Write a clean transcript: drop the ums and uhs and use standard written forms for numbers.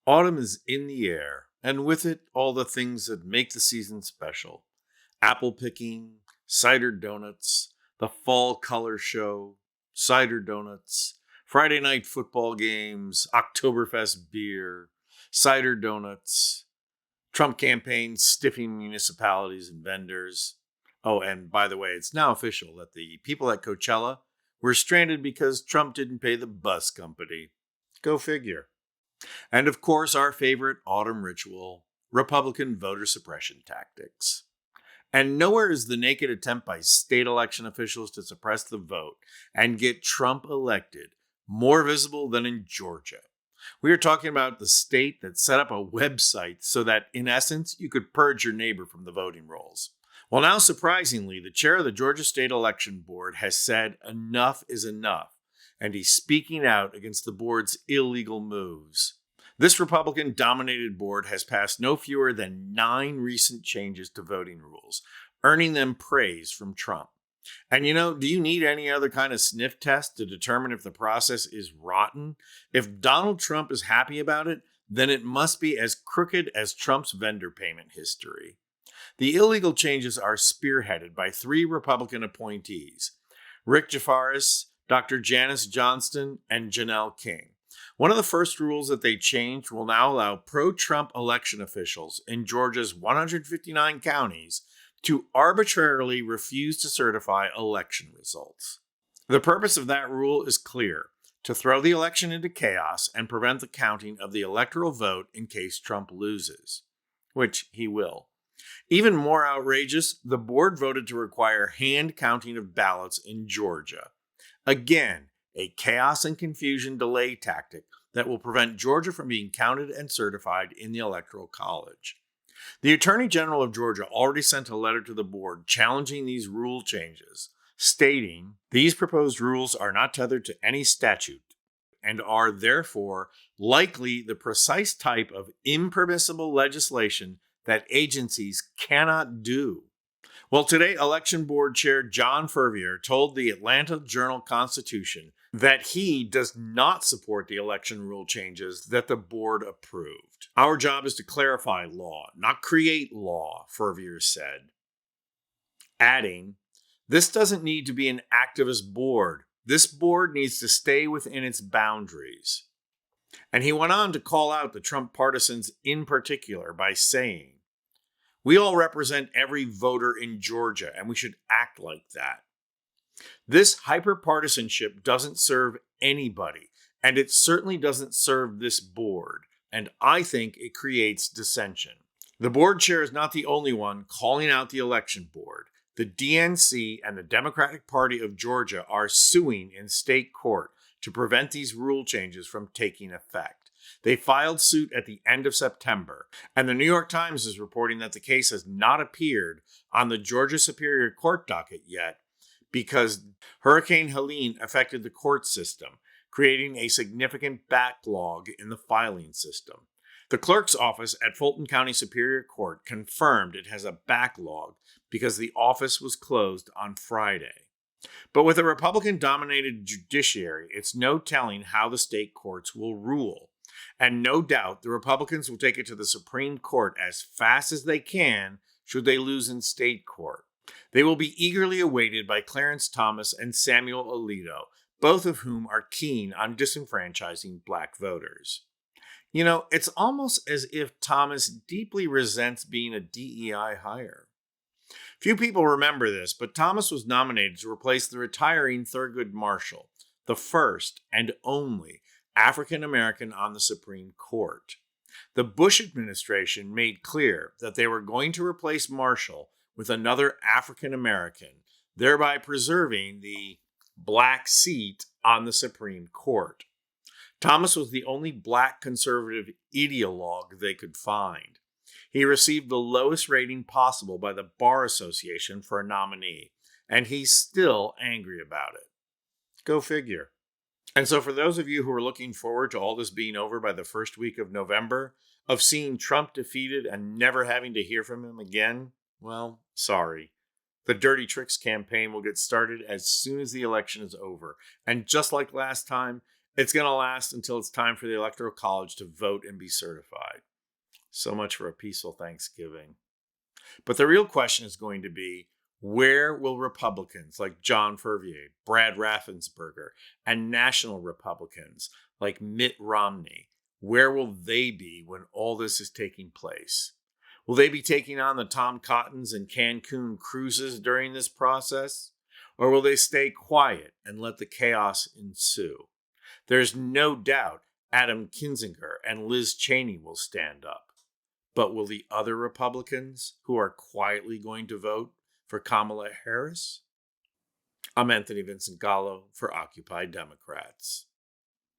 Autumn is in the air, and with it, all the things that make the season special. Apple picking, cider donuts, the fall color show, cider donuts, Friday night football games, Oktoberfest beer, cider donuts, Trump campaign stiffing municipalities and vendors. Oh, and by the way, it's now official that the people at Coachella were stranded because Trump didn't pay the bus company. Go figure. And of course, our favorite autumn ritual, Republican voter suppression tactics. And nowhere is the naked attempt by state election officials to suppress the vote and get Trump elected more visible than in Georgia. We are talking about the state that set up a website so that, in essence, you could purge your neighbor from the voting rolls. Well, now, surprisingly, the chair of the Georgia State Election Board has said enough is enough, and he's speaking out against the board's illegal moves. This Republican-dominated board has passed no fewer than 9 recent changes to voting rules, earning them praise from Trump. And do you need any other kind of sniff test to determine if the process is rotten? If Donald Trump is happy about it, then it must be as crooked as Trump's vendor payment history. The illegal changes are spearheaded by 3 Republican appointees, Rick Jafaris, Dr. Janice Johnston, and Janelle King. One of the first rules that they changed will now allow pro-Trump election officials in Georgia's 159 counties to arbitrarily refuse to certify election results. The purpose of that rule is clear: to throw the election into chaos and prevent the counting of the electoral vote in case Trump loses, which he will. Even more outrageous, the board voted to require hand counting of ballots in Georgia. Again, a chaos and confusion delay tactic that will prevent Georgia from being counted and certified in the Electoral College. The Attorney General of Georgia already sent a letter to the board challenging these rule changes, stating, "These proposed rules are not tethered to any statute and are therefore likely the precise type of impermissible legislation that agencies cannot do." Well, today, Election Board Chair John Fervier told the Atlanta Journal-Constitution that he does not support the election rule changes that the board approved. "Our job is to clarify law, not create law," Fervier said, adding, "This doesn't need to be an activist board. This board needs to stay within its boundaries." And he went on to call out the Trump partisans in particular by saying, "We all represent every voter in Georgia, and we should act like that." This hyperpartisanship doesn't serve anybody, and it certainly doesn't serve this board, and I think it creates dissension. The board chair is not the only one calling out the election board. The DNC and the Democratic Party of Georgia are suing in state court to prevent these rule changes from taking effect. They filed suit at the end of September, and the New York Times is reporting that the case has not appeared on the Georgia Superior Court docket yet because Hurricane Helene affected the court system, creating a significant backlog in the filing system. The clerk's office at Fulton County Superior Court confirmed it has a backlog because the office was closed on Friday. But with a Republican-dominated judiciary, it's no telling how the state courts will rule. And no doubt the Republicans will take it to the Supreme Court as fast as they can should they lose in state court. They will be eagerly awaited by Clarence Thomas and Samuel Alito, both of whom are keen on disenfranchising black voters. It's almost as if Thomas deeply resents being a DEI hire. Few people remember this, but Thomas was nominated to replace the retiring Thurgood Marshall, the first and only African American on the Supreme Court. The Bush administration made clear that they were going to replace Marshall with another African American, thereby preserving the black seat on the Supreme Court. Thomas was the only black conservative ideologue they could find. He received the lowest rating possible by the Bar Association for a nominee, and he's still angry about it. Go figure. And so for those of you who are looking forward to all this being over by the first week of November, of seeing Trump defeated and never having to hear from him again, well, sorry. The Dirty Tricks campaign will get started as soon as the election is over. And just like last time, It's going to last until it's time for the Electoral College to vote and be certified. So much for a peaceful Thanksgiving. But the real question is going to be, where will Republicans like John Fervier, Brad Raffensperger, and national Republicans like Mitt Romney, where will they be when all this is taking place? Will they be taking on the Tom Cottons and Cancun cruises during this process? Or will they stay quiet and let the chaos ensue? There's no doubt Adam Kinzinger and Liz Cheney will stand up. But will the other Republicans who are quietly going to vote for Kamala Harris? I'm Anthony Vincent Gallo for Occupy Democrats.